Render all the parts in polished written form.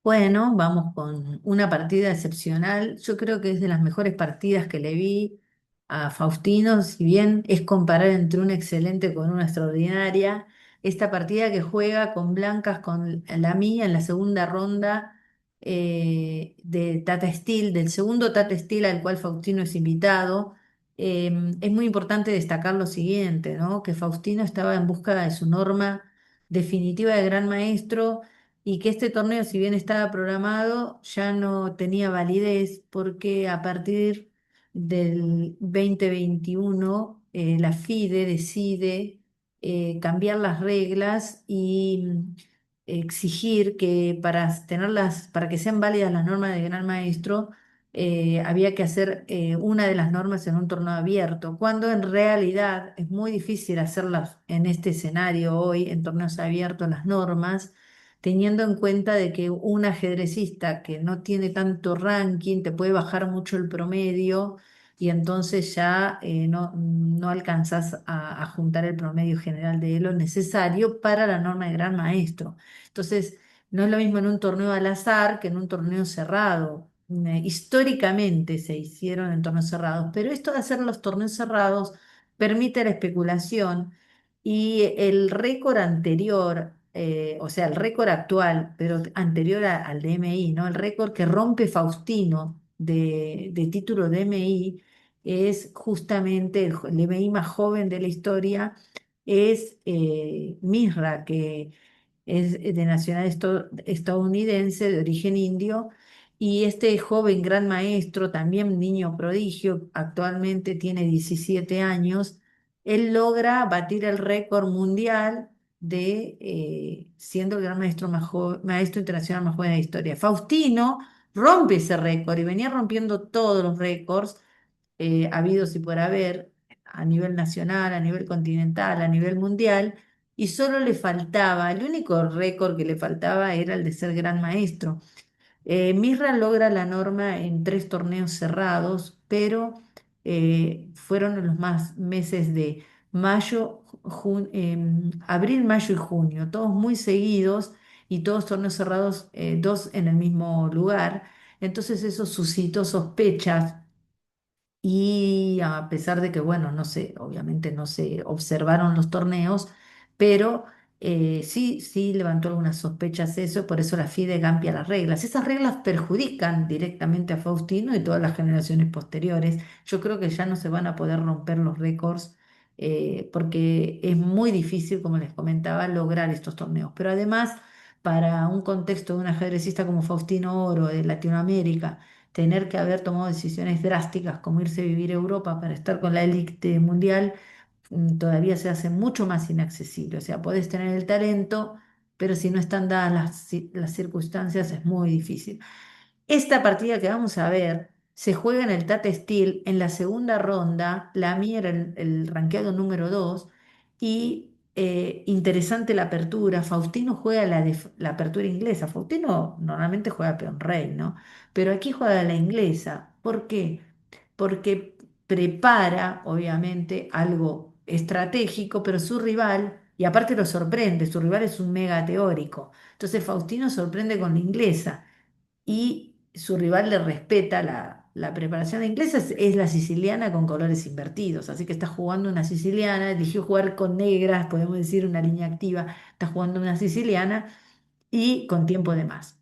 Bueno, vamos con una partida excepcional. Yo creo que es de las mejores partidas que le vi a Faustino, si bien es comparar entre una excelente con una extraordinaria. Esta partida que juega con blancas con la mía en la segunda ronda de Tata Steel, del segundo Tata Steel al cual Faustino es invitado. Es muy importante destacar lo siguiente, ¿no? Que Faustino estaba en busca de su norma definitiva de Gran Maestro y que este torneo, si bien estaba programado, ya no tenía validez porque a partir del 2021 la FIDE decide cambiar las reglas y exigir que para tenerlas, para que sean válidas las normas de Gran Maestro, había que hacer una de las normas en un torneo abierto, cuando en realidad es muy difícil hacerlas en este escenario hoy, en torneos abiertos, las normas teniendo en cuenta de que un ajedrecista que no tiene tanto ranking te puede bajar mucho el promedio y entonces ya no alcanzas a juntar el promedio general de lo necesario para la norma de gran maestro. Entonces, no es lo mismo en un torneo al azar que en un torneo cerrado. Históricamente se hicieron en torneos cerrados, pero esto de hacer los torneos cerrados permite la especulación y el récord anterior, o sea, el récord actual, pero anterior al DMI, ¿no? El récord que rompe Faustino de título DMI es justamente el DMI más joven de la historia, es Misra, que es de nacionalidad estadounidense, de origen indio. Y este joven gran maestro, también niño prodigio, actualmente tiene 17 años, él logra batir el récord mundial de siendo el gran maestro, maestro internacional más joven de la historia. Faustino rompe ese récord y venía rompiendo todos los récords habidos y por haber a nivel nacional, a nivel continental, a nivel mundial, y solo le faltaba, el único récord que le faltaba era el de ser gran maestro. Mirra logra la norma en 3 torneos cerrados, pero fueron en los más meses de mayo, abril, mayo y junio, todos muy seguidos y todos torneos cerrados, dos en el mismo lugar. Entonces eso suscitó sospechas y a pesar de que, bueno, no sé, obviamente no se observaron los torneos, pero sí levantó algunas sospechas eso, por eso la FIDE cambia las reglas. Esas reglas perjudican directamente a Faustino y todas las generaciones posteriores. Yo creo que ya no se van a poder romper los récords porque es muy difícil, como les comentaba, lograr estos torneos. Pero además, para un contexto de un ajedrecista como Faustino Oro de Latinoamérica, tener que haber tomado decisiones drásticas como irse a vivir a Europa para estar con la élite mundial, todavía se hace mucho más inaccesible. O sea, podés tener el talento, pero si no están dadas las circunstancias es muy difícil. Esta partida que vamos a ver se juega en el Tate Steel en la segunda ronda. La mía era el rankeado número 2 y interesante la apertura. Faustino juega la apertura inglesa. Faustino normalmente juega peón rey, ¿no? Pero aquí juega la inglesa. ¿Por qué? Porque prepara, obviamente, algo estratégico, pero su rival, y aparte lo sorprende, su rival es un mega teórico. Entonces Faustino sorprende con la inglesa y su rival le respeta la preparación inglesa, es la siciliana con colores invertidos, así que está jugando una siciliana, eligió jugar con negras, podemos decir una línea activa, está jugando una siciliana y con tiempo de más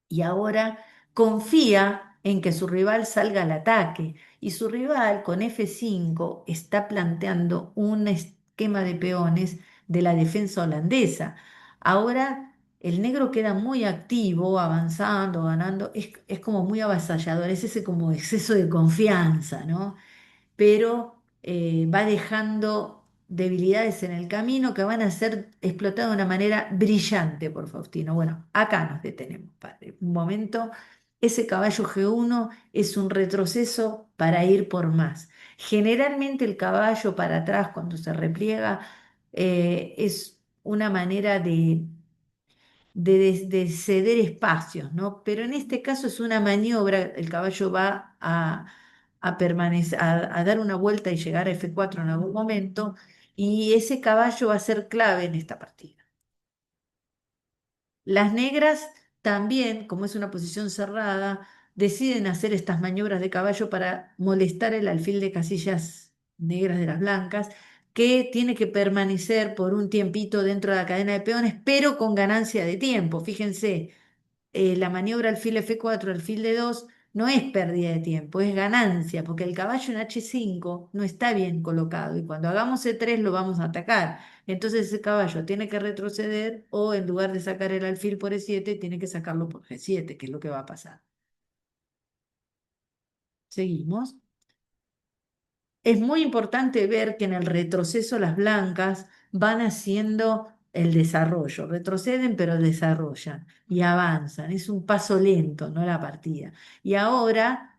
y ahora confía en que su rival salga al ataque. Y su rival con F5 está planteando un esquema de peones de la defensa holandesa. Ahora el negro queda muy activo, avanzando, ganando, es como muy avasallador, es ese como exceso de confianza, ¿no? Pero va dejando debilidades en el camino que van a ser explotadas de una manera brillante por Faustino. Bueno, acá nos detenemos, padre. Un momento, ese caballo G1 es un retroceso para ir por más. Generalmente el caballo para atrás cuando se repliega es una manera de ceder espacios, ¿no? Pero en este caso es una maniobra, el caballo va a permanecer, a dar una vuelta y llegar a F4 en algún momento, y ese caballo va a ser clave en esta partida. Las negras también, como es una posición cerrada, deciden hacer estas maniobras de caballo para molestar el alfil de casillas negras de las blancas, que tiene que permanecer por un tiempito dentro de la cadena de peones, pero con ganancia de tiempo. Fíjense, la maniobra alfil F4, alfil D2, no es pérdida de tiempo, es ganancia, porque el caballo en H5 no está bien colocado y cuando hagamos C3 lo vamos a atacar. Entonces ese caballo tiene que retroceder o en lugar de sacar el alfil por E7, tiene que sacarlo por G7, que es lo que va a pasar. Seguimos. Es muy importante ver que en el retroceso las blancas van haciendo el desarrollo, retroceden pero desarrollan y avanzan. Es un paso lento, no la partida. Y ahora,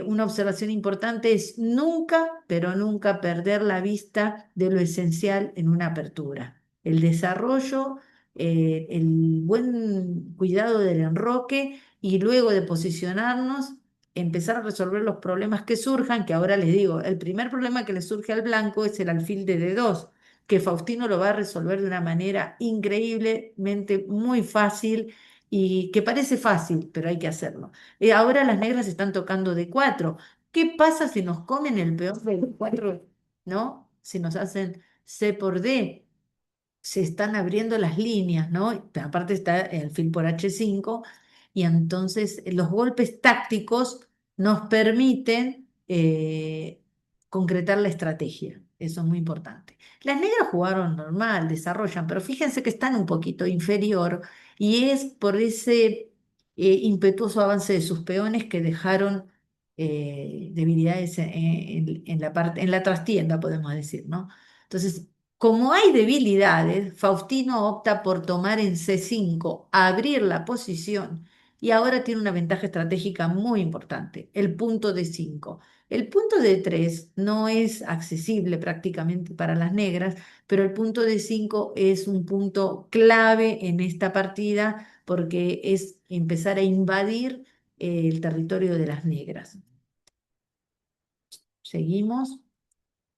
una observación importante es nunca, pero nunca perder la vista de lo esencial en una apertura. El desarrollo, el buen cuidado del enroque y luego de posicionarnos empezar a resolver los problemas que surjan, que ahora les digo, el primer problema que le surge al blanco es el alfil de D2, que Faustino lo va a resolver de una manera increíblemente muy fácil y que parece fácil, pero hay que hacerlo. Ahora las negras están tocando D4. ¿Qué pasa si nos comen el peón de D4? ¿No? Si nos hacen C por D, se están abriendo las líneas, ¿no? Aparte está el alfil por H5 y entonces los golpes tácticos nos permiten concretar la estrategia. Eso es muy importante. Las negras jugaron normal, desarrollan, pero fíjense que están un poquito inferior y es por ese impetuoso avance de sus peones que dejaron debilidades en la parte, en la trastienda, podemos decir, ¿no? Entonces, como hay debilidades, Faustino opta por tomar en C5, abrir la posición y ahora tiene una ventaja estratégica muy importante, el punto D5. El punto D3 no es accesible prácticamente para las negras, pero el punto D5 es un punto clave en esta partida porque es empezar a invadir el territorio de las negras. Seguimos.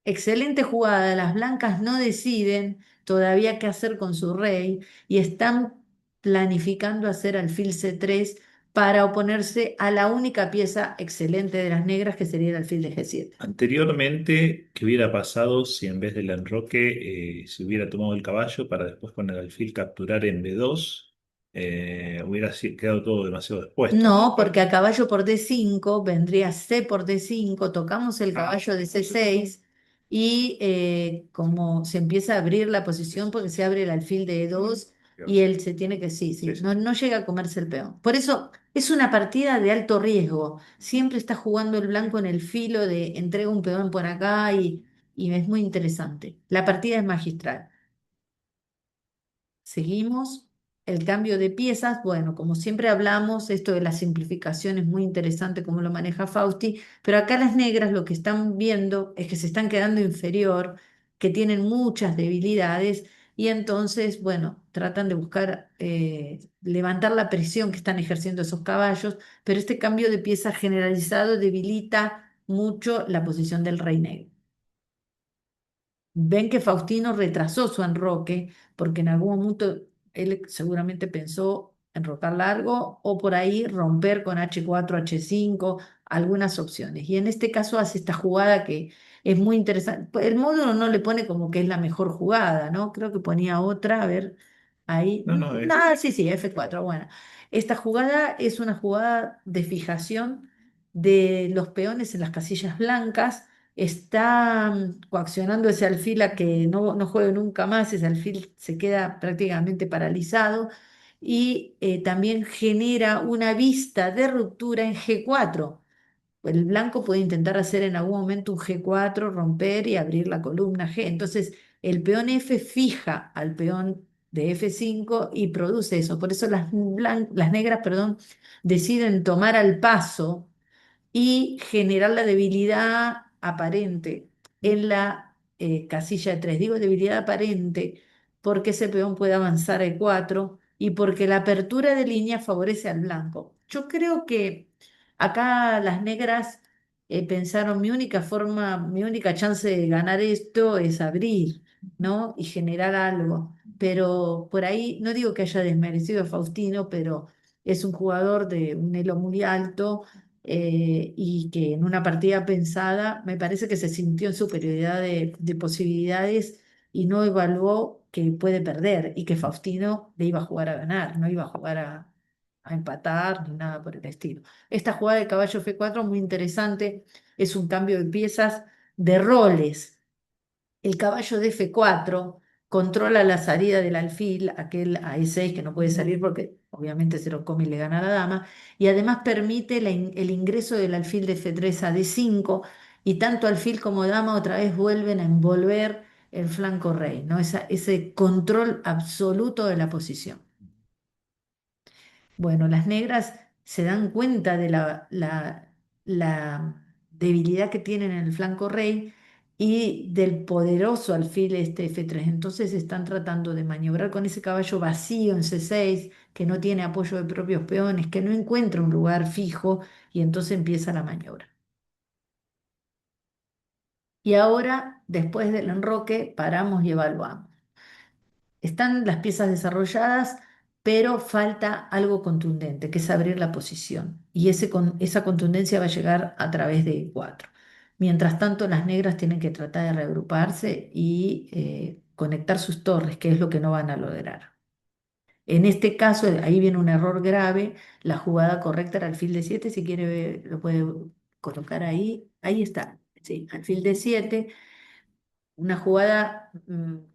Excelente jugada. Las blancas no deciden todavía qué hacer con su rey y están planificando hacer alfil C3 para oponerse a la única pieza excelente de las negras que sería el alfil de G7. Anteriormente, ¿qué hubiera pasado si en vez del enroque se hubiera tomado el caballo para después con el alfil capturar en B2? Hubiera quedado todo demasiado expuesto, ¿no? No, porque a caballo por D5 vendría C por D5, tocamos el caballo de C6 y como se empieza a abrir la posición porque se abre el alfil de E2 y él se tiene que, sí, sí, Sí, sí. no, no llega a comerse el peón. Por eso es una partida de alto riesgo. Siempre está jugando el blanco en el filo de entrega un peón por acá y es muy interesante. La partida es magistral. Seguimos. El cambio de piezas, bueno, como siempre hablamos, esto de la simplificación es muy interesante cómo lo maneja Fausti, pero acá las negras lo que están viendo es que se están quedando inferior, que tienen muchas debilidades y entonces, bueno, tratan de buscar levantar la presión que están ejerciendo esos caballos, pero este cambio de pieza generalizado debilita mucho la posición del rey negro. Ven que Faustino retrasó su enroque porque en algún momento él seguramente pensó enrocar largo o por ahí romper con H4, H5, algunas opciones. Y en este caso hace esta jugada que es muy interesante. Pues el módulo no le pone como que es la mejor jugada, ¿no? Creo que ponía otra, a ver, ahí. No, no, Ah, sí, sí, F4, bueno. Esta jugada es una jugada de fijación de los peones en las casillas blancas está coaccionando ese alfil a que no juegue nunca más, ese alfil se queda prácticamente paralizado y también genera una vista de ruptura en G4. El blanco puede intentar hacer en algún momento un G4, romper y abrir la columna G. Entonces, el peón F fija al peón de F5 y produce eso. Por eso las negras, perdón, deciden tomar al paso y generar la debilidad aparente en la casilla de 3. Digo debilidad aparente porque ese peón puede avanzar a E4 y porque la apertura de línea favorece al blanco. Yo creo que acá las negras pensaron mi única forma, mi única chance de ganar esto es abrir, ¿no? Y generar algo. Pero por ahí, no digo que haya desmerecido a Faustino, pero es un jugador de un elo muy alto y que en una partida pensada me parece que se sintió en superioridad de posibilidades y no evaluó que puede perder y que Faustino le iba a jugar a ganar, no iba a jugar a empatar ni nada por el estilo. Esta jugada de caballo F4 muy interesante, es un cambio de piezas de roles. El caballo de F4 controla la salida del alfil, aquel a E6 que no puede salir porque obviamente se lo come y le gana a la dama, y además permite el ingreso del alfil de F3 a D5, y tanto alfil como dama otra vez vuelven a envolver el flanco rey, ¿no? Ese control absoluto de la posición. Bueno, las negras se dan cuenta de la debilidad que tienen en el flanco rey y del poderoso alfil este F3. Entonces están tratando de maniobrar con ese caballo vacío en C6, que no tiene apoyo de propios peones, que no encuentra un lugar fijo y entonces empieza la maniobra. Y ahora, después del enroque, paramos y evaluamos. Están las piezas desarrolladas, pero falta algo contundente, que es abrir la posición. Y esa contundencia va a llegar a través de cuatro. Mientras tanto, las negras tienen que tratar de reagruparse y conectar sus torres, que es lo que no van a lograr. En este caso, ahí viene un error grave. La jugada correcta era alfil de 7. Si quiere, lo puede colocar ahí. Ahí está. Sí, alfil de 7, una jugada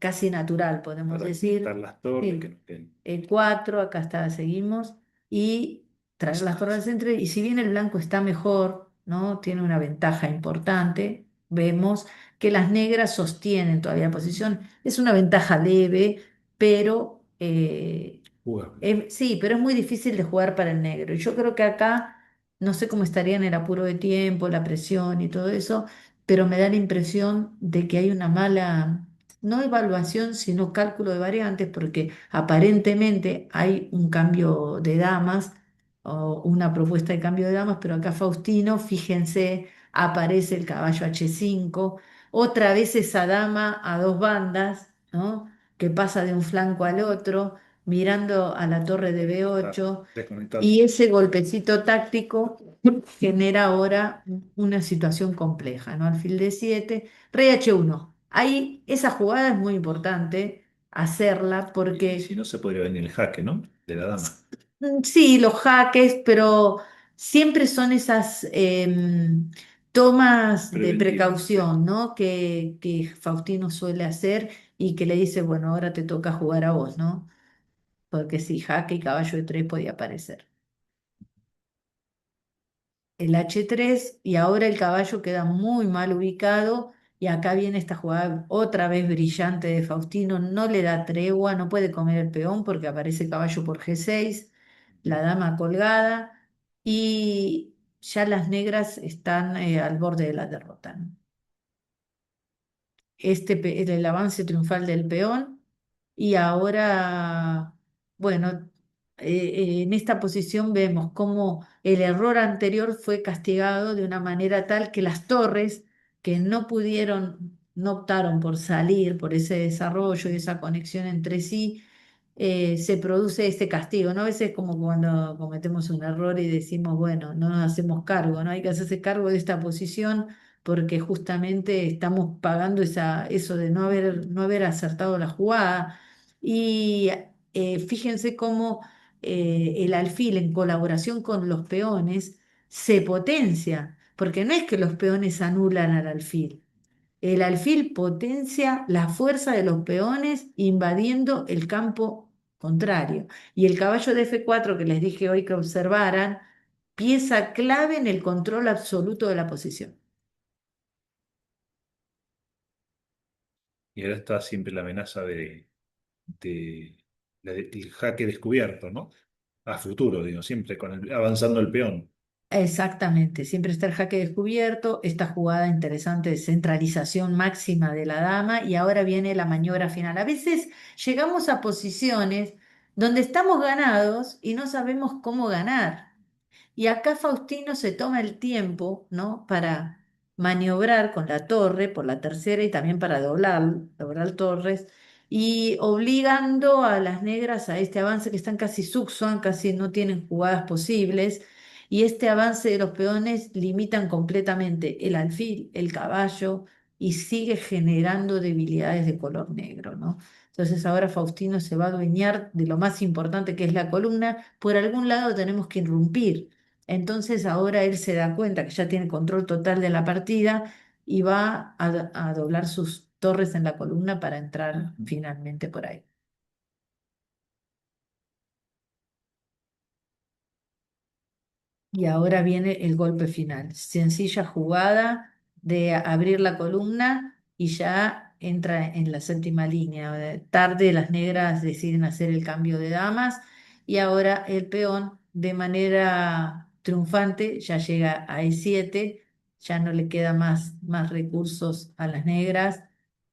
casi natural, podemos Para conectar decir. las torres que Sí, nos queden el 4 acá está, seguimos, y traer las torres al centro. Y si bien el blanco está mejor, ¿no? Tiene una ventaja importante, vemos que las negras sostienen todavía la posición. Es una ventaja leve, pero jugable. sí, pero es muy difícil de jugar para el negro. Y yo creo que acá, no sé cómo estaría en el apuro de tiempo, la presión y todo eso, pero me da la impresión de que hay una mala, no evaluación, sino cálculo de variantes, porque aparentemente hay un cambio de damas o una propuesta de cambio de damas, pero acá Faustino, fíjense, aparece el caballo H5, otra vez esa dama a dos bandas, ¿no? Que pasa de un flanco al otro mirando a la torre de Está B8, desconectado. y ese golpecito táctico genera ahora una situación compleja, ¿no? Alfil de 7, rey H1. Ahí esa jugada es muy importante hacerla Y si porque no, se podría venir el jaque, ¿no? De la dama. sí, los jaques, pero siempre son esas tomas de Preventiva, sí. precaución, ¿no? Que Faustino suele hacer y que le dice, bueno, ahora te toca jugar a vos, ¿no? Porque sí, jaque y caballo de 3 podía aparecer. El H3 y ahora el caballo queda muy mal ubicado y acá viene esta jugada otra vez brillante de Faustino, no le da tregua, no puede comer el peón porque aparece caballo por G6, la dama colgada y ya las negras están al borde de la derrota, ¿no? El avance triunfal del peón y ahora, bueno, en esta posición vemos cómo el error anterior fue castigado de una manera tal que las torres que no pudieron, no optaron por salir por ese desarrollo y esa conexión entre sí, se produce este castigo, ¿no? A veces como cuando cometemos un error y decimos, bueno, no nos hacemos cargo, ¿no? Hay que hacerse cargo de esta posición porque justamente estamos pagando eso de no haber acertado la jugada. Y fíjense cómo el alfil en colaboración con los peones se potencia, porque no es que los peones anulan al alfil. El alfil potencia la fuerza de los peones invadiendo el campo contrario. Y el caballo de F4 que les dije hoy que observaran, pieza clave en el control absoluto de la posición. Y ahora está siempre la amenaza de del jaque descubierto, ¿no? A futuro, digo, siempre con avanzando el peón. Exactamente, siempre está el jaque descubierto, esta jugada interesante de centralización máxima de la dama y ahora viene la maniobra final. A veces llegamos a posiciones donde estamos ganados y no sabemos cómo ganar. Y acá Faustino se toma el tiempo, ¿no? Para maniobrar con la torre por la tercera y también para doblar torres. y obligando a las negras a este avance que están casi zugzwang, casi no tienen jugadas posibles. Y este avance de los peones limitan completamente el alfil, el caballo y sigue generando debilidades de color negro, ¿no? Entonces ahora Faustino se va a adueñar de lo más importante que es la columna. Por algún lado tenemos que irrumpir. Entonces ahora él se da cuenta que ya tiene control total de la partida y va a doblar sus torres en la columna para entrar Ujú. finalmente por ahí. Y ahora viene el golpe final. Sencilla jugada de abrir la columna y ya entra en la séptima línea. Tarde las negras deciden hacer el cambio de damas y ahora el peón de manera triunfante ya llega a E7, ya no le queda más recursos a las negras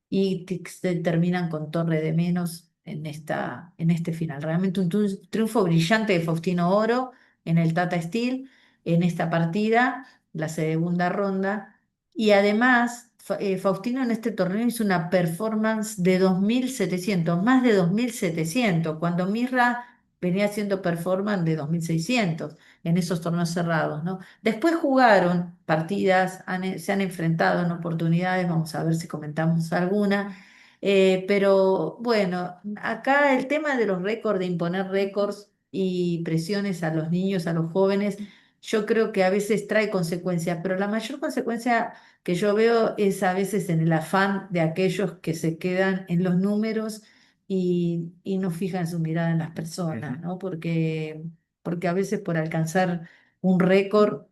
y se terminan con torre de menos en este final. Realmente un triunfo brillante de Faustino Oro en el Tata Steel en esta partida, la segunda ronda. Y además, Faustino en este torneo hizo una performance de 2.700 más de 2.700 cuando Mirra venía haciendo performance de 2.600 en esos torneos cerrados, ¿no? Después jugaron partidas, se han enfrentado en oportunidades, vamos a ver si comentamos alguna. Pero bueno, acá el tema de los récords, de imponer récords y presiones a los niños, a los jóvenes, yo creo que a veces trae consecuencias, pero la mayor consecuencia que yo veo es a veces en el afán de aquellos que se quedan en los números y no fijan su mirada en las personas, Ujú. ¿no? Porque a veces por alcanzar un récord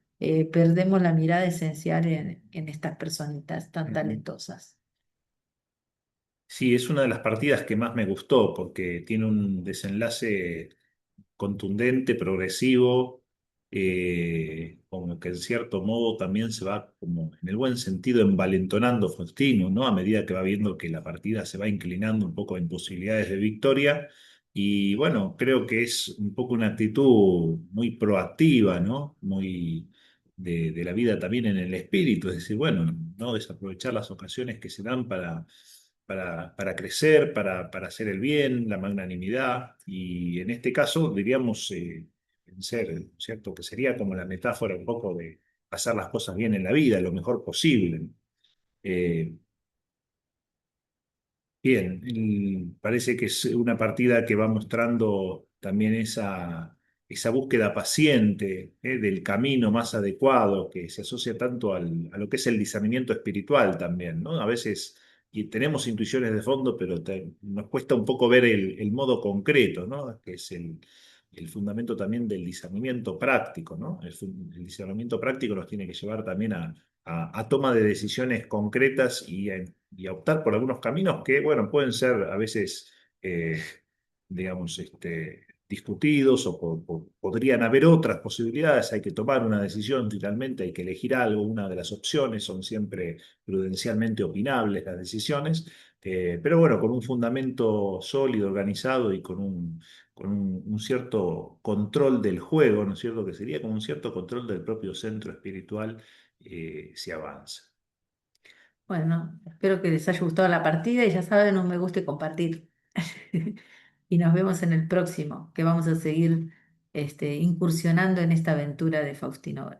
perdemos la mirada esencial en estas personitas tan Ujú. talentosas. Sí, es una de las partidas que más me gustó porque tiene un desenlace contundente, progresivo, como que en cierto modo también se va, como en el buen sentido, envalentonando Faustino, ¿no? A medida que va viendo que la partida se va inclinando un poco en posibilidades de victoria. Y bueno, creo que es un poco una actitud muy proactiva, ¿no? Muy de la vida también en el espíritu, es decir, bueno, no desaprovechar las ocasiones que se dan para crecer, para hacer el bien, la magnanimidad, y en este caso, diríamos, vencer, ¿cierto? Que sería como la metáfora un poco de hacer las cosas bien en la vida, lo mejor posible. Eh, Bien, parece que es una partida que va mostrando también esa búsqueda paciente, del camino más adecuado que se asocia tanto a lo que es el discernimiento espiritual también, ¿no? A veces y tenemos intuiciones de fondo, pero nos cuesta un poco ver el modo concreto, ¿no? Que es el fundamento también del discernimiento práctico, ¿no? El discernimiento práctico nos tiene que llevar también a toma de decisiones concretas y a optar por algunos caminos que, bueno, pueden ser a veces, digamos, discutidos o podrían haber otras posibilidades. Hay que tomar una decisión finalmente, hay que elegir algo. Una de las opciones son siempre prudencialmente opinables las decisiones, pero bueno, con un fundamento sólido, organizado y con un cierto control del juego, ¿no es cierto? Que sería como un cierto control del propio centro espiritual, se avanza. Bueno, espero que les haya gustado la partida y ya saben, un me gusta y compartir. Y nos vemos en el próximo, que vamos a seguir incursionando en esta aventura de Faustino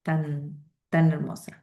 tan, tan hermosa.